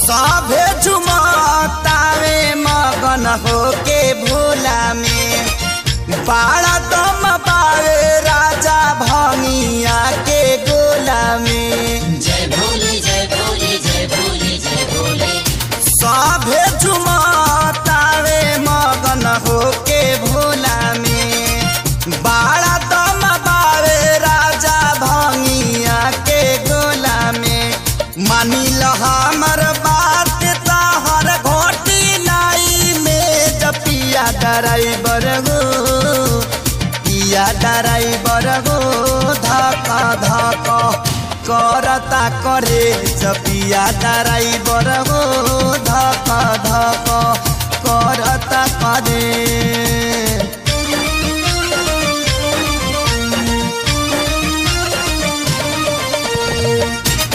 सभे झुमतावे मगन होके भोला में बाड़ा दम पावे राजा भंगिया के गोला में। जय भोले जय भोले जय भोले जय भोले। सभे झुमतावे मगन होके भोला में बाड़ा दम पावे राजा भंगिया के गोला में। मानी ल हमर बात तहर घोटी नाई में जपिया ड्राइवर गो पिया ड्राइवर गो धक धक करता करे जपिया ड्राइवर गो धक धक करता करे।